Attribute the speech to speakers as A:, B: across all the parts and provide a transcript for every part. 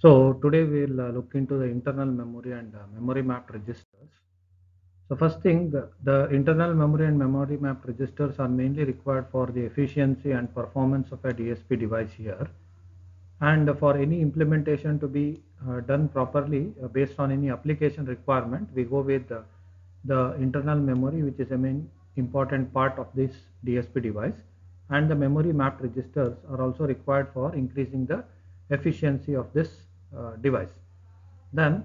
A: So today we'll look into the internal memory and memory mapped registers. So first thing, the internal memory and memory mapped registers are mainly required for the efficiency and performance of a DSP device here. And for any implementation to be done properly based on any application requirement, we go with the internal memory, which is a main important part of this DSP device. And the memory mapped registers are also required for increasing the efficiency of this device. Then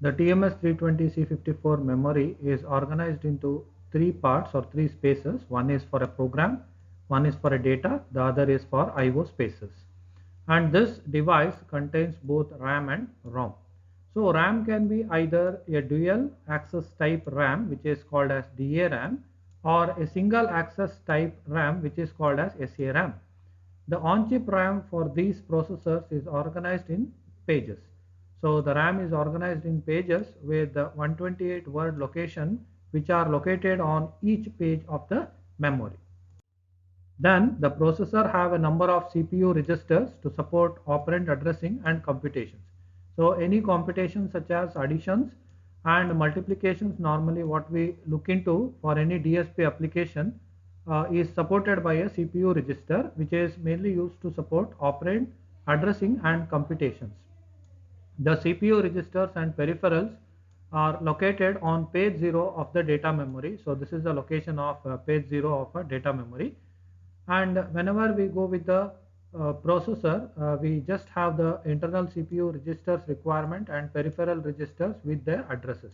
A: the TMS320C54 memory is organized into three parts or three spaces. One is for a program, one is for a data, the other is for IO spaces. And this device contains both RAM and ROM. So RAM can be either a dual access type RAM, which is called as DA-RAM, or a single access type RAM, which is called as SA-RAM. The on-chip RAM for these processors is organized in pages. So the RAM is organized in pages with the 128 word location, which are located on each page of the memory. Then the processor have a number of CPU registers to support operand addressing and computations. So any computations such as additions and multiplications, normally what we look into for any DSP application is supported by a CPU register, which is mainly used to support operand addressing and computations. The CPU registers and peripherals are located on page 0 of the data memory. So this is the location of page 0 of a data memory. And whenever we go with the processor, we just have the internal CPU registers requirement and peripheral registers with their addresses.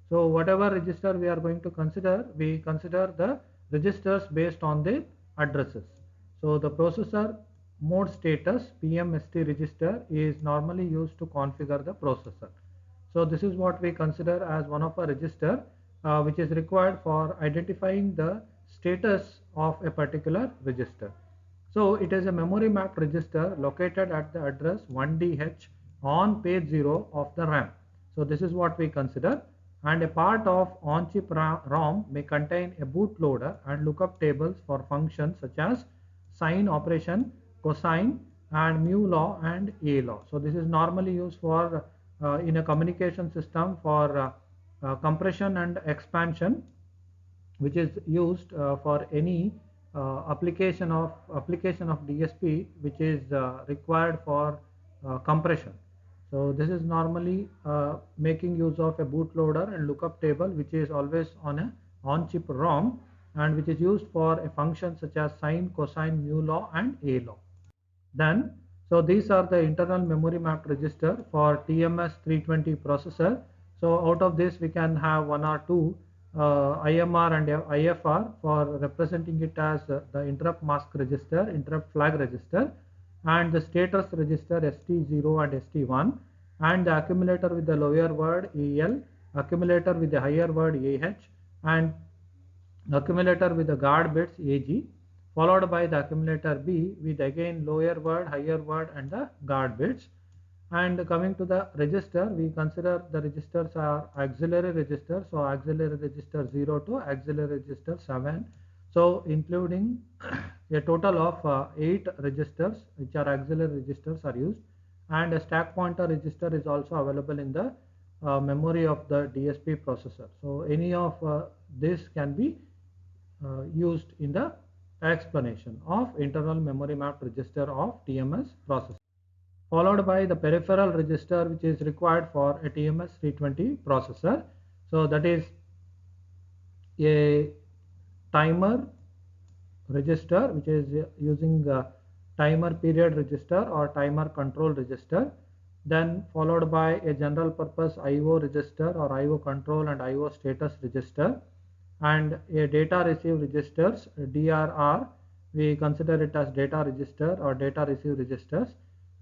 A: So whatever register we are going to consider, we consider the registers based on the addresses. So the processor mode status PMST register is normally used to configure the processor. So this is what we consider as one of a register which is required for identifying the status of a particular register. So it is a memory mapped register located at the address 1DH on page 0 of the RAM. So this is what we consider, and a part of on-chip ROM may contain a bootloader and lookup tables for functions such as sine operation, cosine and mu law and A law. So this is normally used for in a communication system for compression and expansion, which is used for any application of DSP which is required for compression. So this is normally making use of a bootloader and lookup table, which is always on a on-chip ROM and which is used for a function such as sine, cosine, mu law and A law. Then, so these are the internal memory mapped register for TMS320 processor. So out of this we can have one or two IMR and IFR for representing it as the interrupt mask register, interrupt flag register, and the status register ST0 and ST1, and the accumulator with the lower word AL, accumulator with the higher word AH, and accumulator with the guard bits AG, followed by the accumulator B with again lower word, higher word and the guard bits. And coming to the register, we consider the registers are auxiliary registers. So auxiliary register 0 to auxiliary register 7. So including a total of 8 registers which are auxiliary registers are used, and a stack pointer register is also available in the memory of the DSP processor. So any of this can be used in the explanation of internal memory mapped register of TMS processor, followed by the peripheral register which is required for a TMS320 processor. So that is a timer register which is using timer period register or timer control register, then followed by a general purpose IO register or IO control and IO status register, and a data receive registers DRR, we consider it as data register or data receive registers.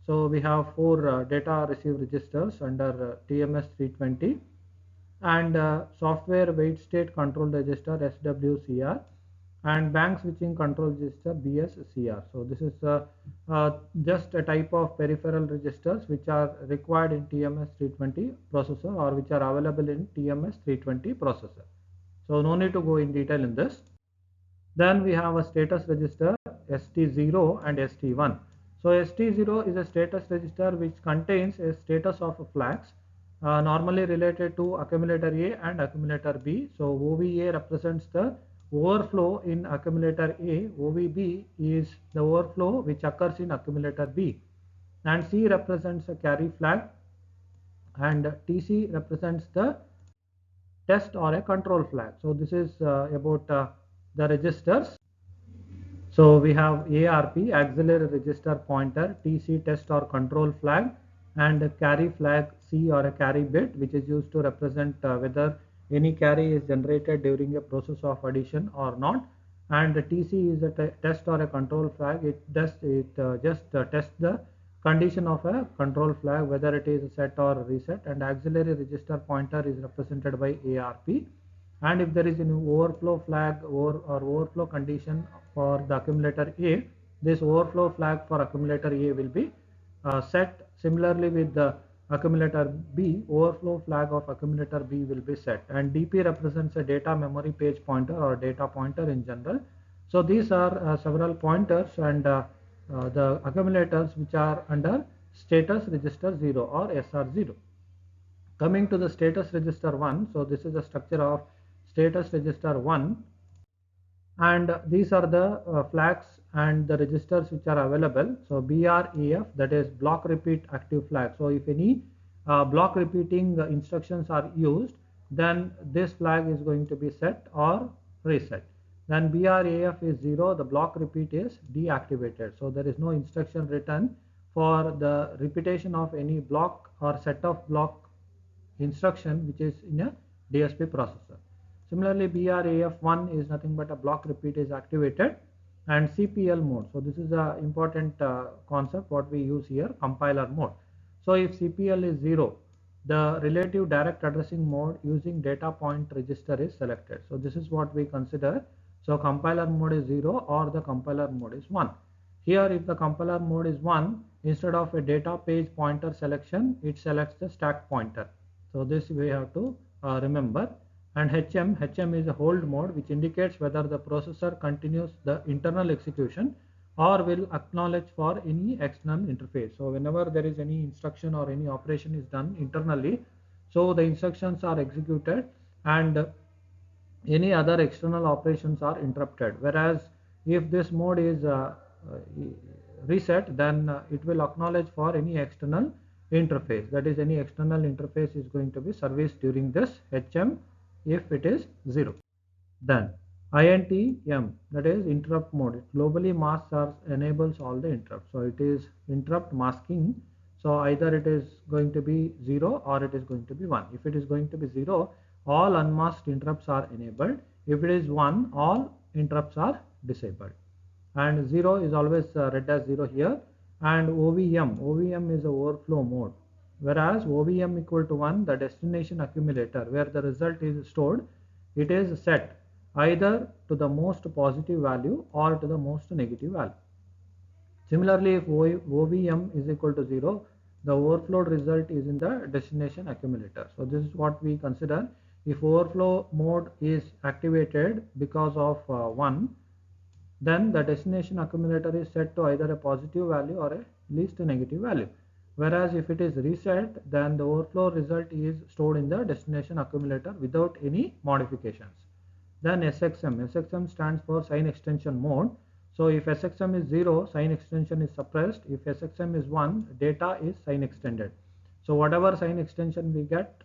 A: So we have four data receive registers under TMS320, and software wait state control register SWCR, and bank switching control register BSCR. So this is just a type of peripheral registers which are required in TMS320 processor or which are available in TMS320 processor. So no need to go in detail in this. Then we have a status register ST0 and ST1. So ST0 is a status register which contains a status of flags normally related to accumulator A and accumulator B. So OVA represents the overflow in accumulator A, OVB is the overflow which occurs in accumulator B, and C represents a carry flag, and TC represents the test or a control flag. So this is about the registers. So we have ARP, auxiliary register pointer, TC, test or control flag, and a carry flag C or a carry bit, which is used to represent whether any carry is generated during a process of addition or not. And the TC is a test or a control flag. It just tests the condition of a control flag, whether it is set or reset. And auxiliary register pointer is represented by ARP. And if there is an overflow flag or overflow condition for the accumulator A, this overflow flag for accumulator A will be set. Similarly with the accumulator B, overflow flag of accumulator B will be set, and DP represents a data memory page pointer or data pointer in general. So these are several pointers and the accumulators which are under status register 0 or SR0. Coming to the status register 1, so this is the structure of status register 1, and these are the flags and the registers which are available. So BRAF, that is block repeat active flag. So if any block repeating instructions are used, then this flag is going to be set or reset. Then BRAF is 0, the block repeat is deactivated. So there is no instruction written for the repetition of any block or set of block instruction which is in a DSP processor. Similarly, BRAF1 is nothing but a block repeat is activated, and CPL mode. So this is a important concept what we use here, compiler mode. So if CPL is 0, the relative direct addressing mode using data point register is selected. So this is what we consider. So compiler mode is 0 or the compiler mode is 1. Here if the compiler mode is 1, instead of a data page pointer selection, it selects the stack pointer. So this we have to remember. And HM is a hold mode, which indicates whether the processor continues the internal execution or will acknowledge for any external interface. So whenever there is any instruction or any operation is done internally, so the instructions are executed and any other external operations are interrupted. Whereas if this mode is reset, then it will acknowledge for any external interface. That is, any external interface is going to be serviced during this HM if it is 0. Then INTM, that is interrupt mode. It globally masks or enables all the interrupts. So it is interrupt masking. So either it is going to be 0 or it is going to be 1. If it is going to be 0, all unmasked interrupts are enabled. If it is 1, all interrupts are disabled. And 0 is always read as 0 here. And OVM is a overflow mode. Whereas OVM equal to 1, the destination accumulator where the result is stored, it is set either to the most positive value or to the most negative value. Similarly, if OVM is equal to 0, the overflowed result is in the destination accumulator. So this is what we consider. If overflow mode is activated because of 1, then the destination accumulator is set to either a positive value or a least negative value. Whereas if it is reset, then the overflow result is stored in the destination accumulator without any modifications. Then SXM stands for sign extension mode. So if SXM is 0, sign extension is suppressed. If SXM is 1, data is sign extended. So whatever sign extension we get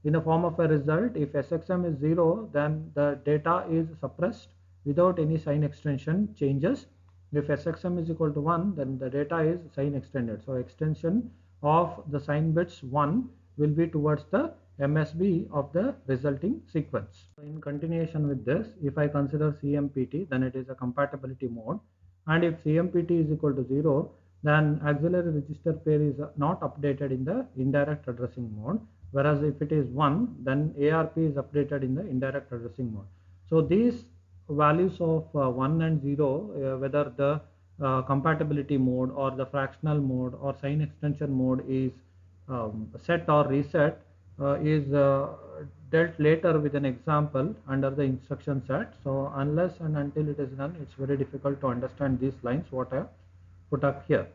A: in the form of a result, if SXM is 0, then the data is suppressed without any sign extension changes. If SXM is equal to 1, then the data is sign extended. So extension of the sign bits 1 will be towards the MSB of the resulting sequence. In continuation with this, if I consider CMPT, then it is a compatibility mode. And if CMPT is equal to 0, then auxiliary register pair is not updated in the indirect addressing mode. Whereas if it is 1, then ARP is updated in the indirect addressing mode. So these values of 1 and 0, whether the compatibility mode or the fractional mode or sign extension mode is set or reset, is dealt later with an example under the instruction set. So unless and until it is done, it's very difficult to understand these lines what I have put up here.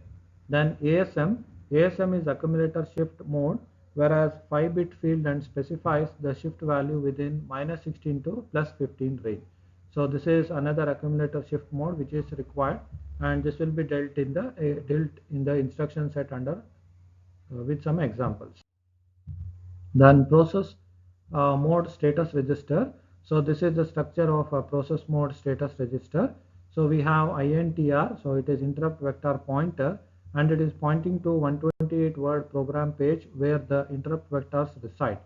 A: Then ASM is accumulator shift mode, whereas 5-bit field and specifies the shift value within -16 to +15 range. So this is another accumulator shift mode which is required, and this will be dealt in the instruction set under with some examples. Then process mode status register. So this is the structure of a process mode status register. So we have INTR, so it is interrupt vector pointer, and it is pointing to 128 word program page where the interrupt vectors reside.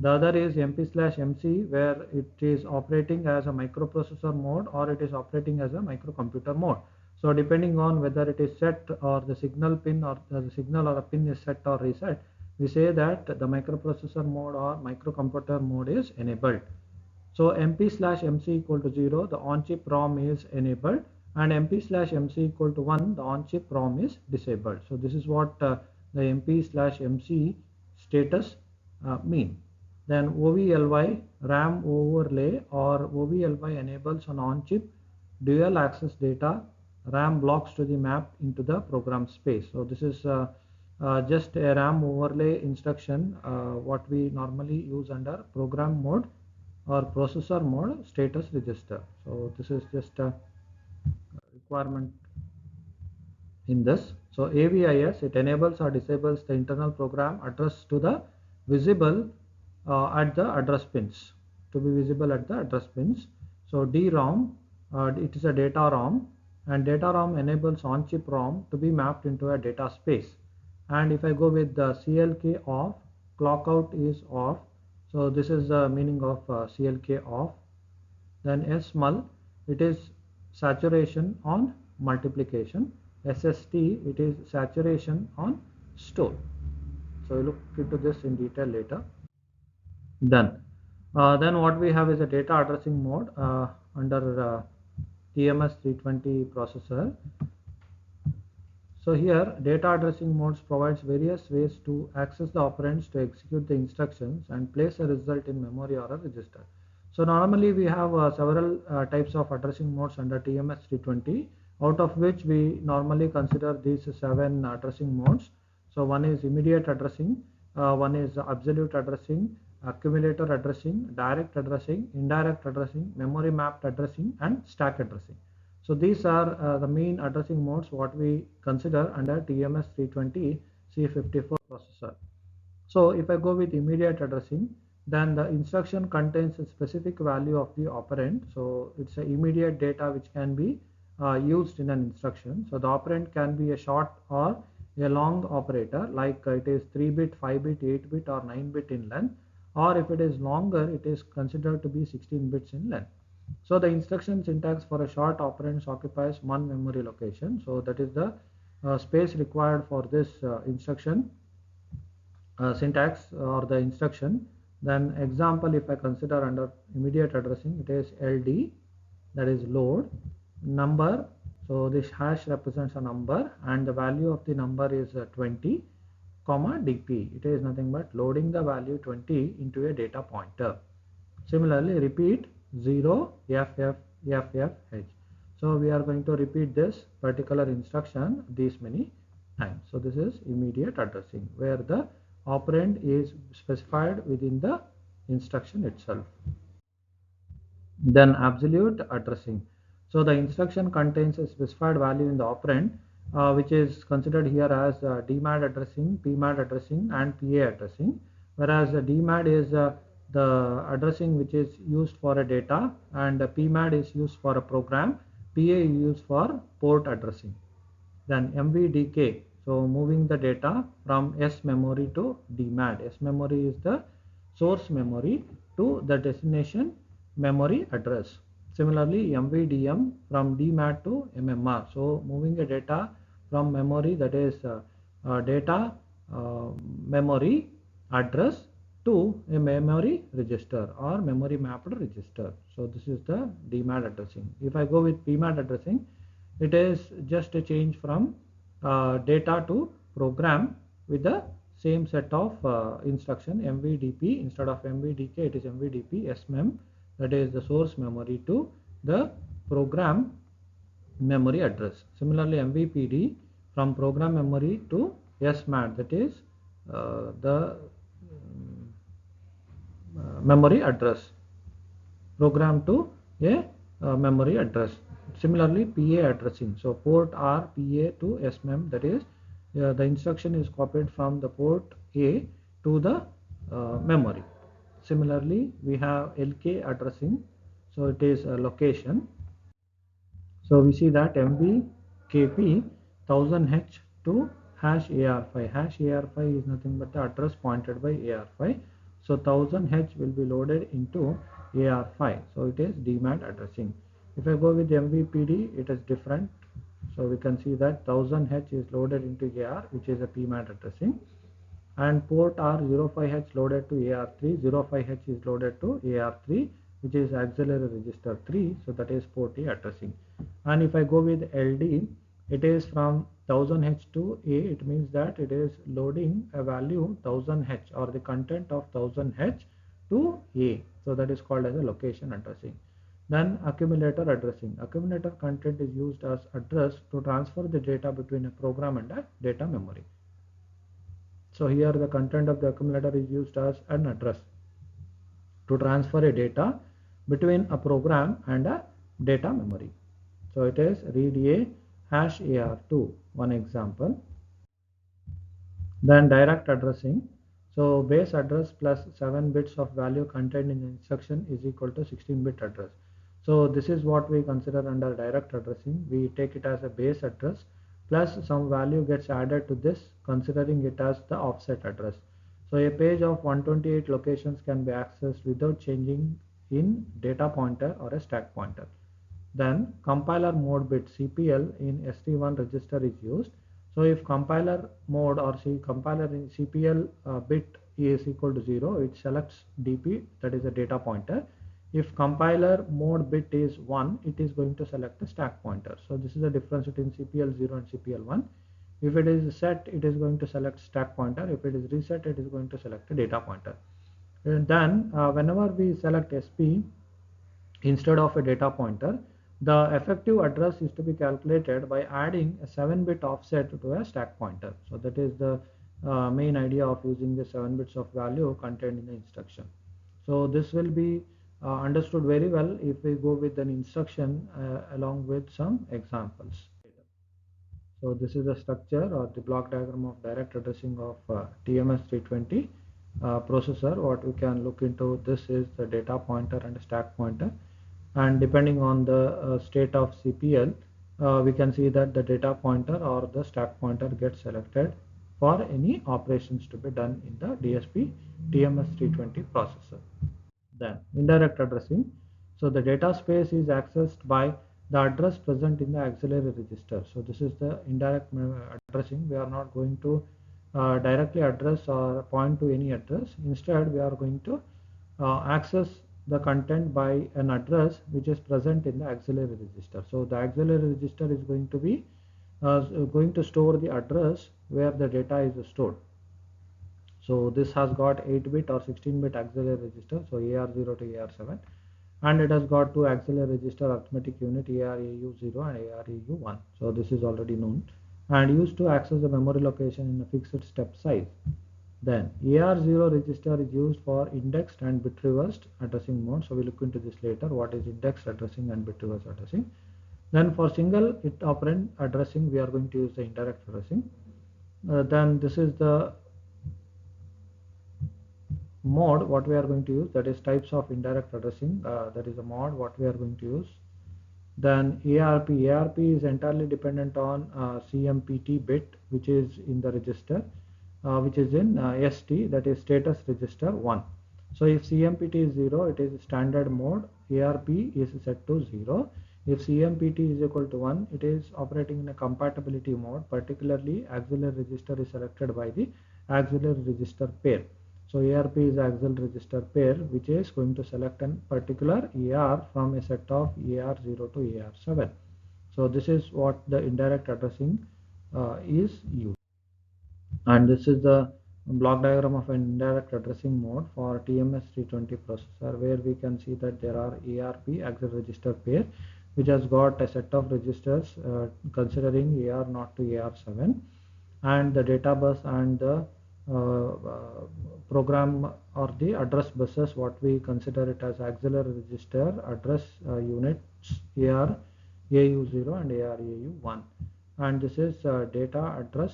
A: The other is MP/MC, where it is operating as a microprocessor mode or it is operating as a microcomputer mode. So depending on whether it is set or the signal pin or the signal or a pin is set or reset, we say that the microprocessor mode or microcomputer mode is enabled. So MP/MC equal to 0, the on-chip ROM is enabled, and MP/MC equal to 1, the on-chip ROM is disabled. So this is what the MP/MC status mean. Then OVLY RAM overlay or OVLY enables an on-chip dual access data RAM blocks to the map into the program space. So this is just a RAM overlay instruction, what we normally use under program mode or processor mode status register. So this is just a requirement in this. So AVIS, it enables or disables the internal program address to the visible at the address pins, to be visible at the address pins. So DROM, it is a data ROM, and data ROM enables on-chip ROM to be mapped into a data space. And if I go with the CLK off, clock out is off. So this is the meaning of CLK off. Then SMUL, it is saturation on multiplication. SST, it is saturation on store. So we'll look into this in detail later. Then what we have is a data addressing mode under TMS 320 processor. So here data addressing modes provides various ways to access the operands to execute the instructions and place a result in memory or a register. So normally we have several types of addressing modes under TMS 320, out of which we normally consider these 7 addressing modes. So one is immediate addressing, one is absolute addressing, accumulator addressing, direct addressing, indirect addressing, memory mapped addressing, and stack addressing. So these are the main addressing modes what we consider under TMS 320 C54 processor. So if I go with immediate addressing, then the instruction contains a specific value of the operand. So it's a immediate data which can be used in an instruction. So the operand can be a short or a long operator, like it is 3-bit, 5-bit, 8-bit or 9-bit in length, or if it is longer, it is considered to be 16 bits in length. So the instruction syntax for a short operand occupies one memory location. So that is the space required for this instruction syntax or the instruction. Then example, if I consider under immediate addressing, it is LD, that is load number. So this hash represents a number and the value of the number is 20 comma DP. It is nothing but loading the value 20 into a data pointer. Similarly, repeat 0 FFFH. So we are going to repeat this particular instruction these many times. So this is immediate addressing, where the operand is specified within the instruction itself. Then absolute addressing. So the instruction contains a specified value in the operand, which is considered here as DMAD addressing, PMAD addressing, and PA addressing. Whereas DMAD is the addressing which is used for a data, and PMAD is used for a program, PA is used for port addressing. Then MVDK, so moving the data from S memory to DMAD. S memory is the source memory to the destination memory address. Similarly, MVDM from DMAD to MMR, so moving the data from memory, that is data memory address to a memory register or memory mapped register. So this is the DMAD addressing. If I go with PMAD addressing, it is just a change from data to program with the same set of instruction. MVDP, instead of MVDK, it is MVDP SMEM, that is the source memory to the program memory address. Similarly, MVPD, from program memory to SMAT, that is the memory address, program to a memory address. Similarly, PA addressing. So port R PA to SMEM, that is the instruction is copied from the port A to the memory. Similarly, we have LK addressing. So it is a location. So we see that MB KP 1000H to hash AR5. Hash AR5 is nothing but the address pointed by AR5. So 1000H will be loaded into AR5. So it is DMAT addressing. If I go with MVPD, it is different. So we can see that 1000H is loaded into AR, which is a PMAT addressing, and port R05H loaded to AR3, 05H is loaded to AR3, which is auxiliary register 3, so that is port A addressing. And if I go with LD, it is from 1000H to A, it means that it is loading a value 1000H or the content of 1000H to A, so that is called as a location addressing. Then accumulator addressing. Accumulator content is used as address to transfer the data between a program and a data memory. So here the content of the accumulator is used as an address to transfer a data between a program and a data memory. So it is read A hash AR2, one example. Then direct addressing. So base address plus 7 bits of value contained in the instruction is equal to 16-bit address. So this is what we consider under direct addressing. We take it as a base address plus some value gets added to this, considering it as the offset address. So a page of 128 locations can be accessed without changing in data pointer or a stack pointer. Then compiler mode bit CPL in ST1 register is used. So if compiler mode or compiler in CPL bit is equal to 0, it selects DP, that is a data pointer. If compiler mode bit is 1, it is going to select the stack pointer. So this is the difference between CPL 0 and CPL 1. If it is set, it is going to select stack pointer. If it is reset, it is going to select a data pointer. And then whenever we select SP instead of a data pointer, the effective address is to be calculated by adding a 7-bit offset to a stack pointer. So that is the main idea of using the 7 bits of value contained in the instruction. So this will be understood very well if we go with an instruction along with some examples. So this is the structure or the block diagram of direct addressing of TMS320 processor. What we can look into this is the data pointer and stack pointer, and depending on the state of CPL, we can see that the data pointer or the stack pointer gets selected for any operations to be done in the DSP TMS320 processor. Then indirect addressing. So the data space is accessed by the address present in the auxiliary register. So this is the indirect addressing. We are not going to directly address or point to any address. Instead, we are going to access the content by an address which is present in the auxiliary register. So the auxiliary register is going to be going to store the address where the data is stored. So this has got 8-bit or 16-bit auxiliary register, so AR0 to AR7, and it has got two auxiliary register arithmetic unit, ARAU0 and ARAU1. So this is already known and used to access the memory location in a fixed step size. Then AR0 register is used for indexed and bit reversed addressing mode. So we look into this later, what is indexed addressing and bit reverse addressing. Then for single it operand addressing, we are going to use the indirect addressing. Then this is the mode what we are going to use, that is types of indirect addressing, that is a mod what we are going to use. Then ARP is entirely dependent on CMPT bit which is in the register, which is in ST, that is status register 1. So if CMPT is 0, it is standard mode, ARP is set to 0. If CMPT is equal to 1, it is operating in a compatibility mode, particularly auxiliary register is selected by the auxiliary register pair. So ARP is auxiliary register pair which is going to select a particular AR from a set of AR0 to AR7. So this is what the indirect addressing is used. And this is the block diagram of an indirect addressing mode for TMS320 processor, where we can see that there are ARP auxiliary register pair. which has got a set of registers considering AR0 to AR7, and the data bus and the program or the address buses, what we consider it as auxiliary register address units AR AU0 and AR AU1, and this is data address,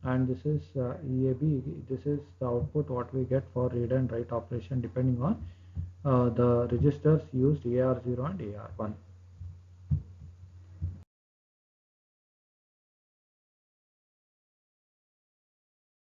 A: and this is EAB. This is the output what we get for read and write operation depending on the registers used AR0 and AR1.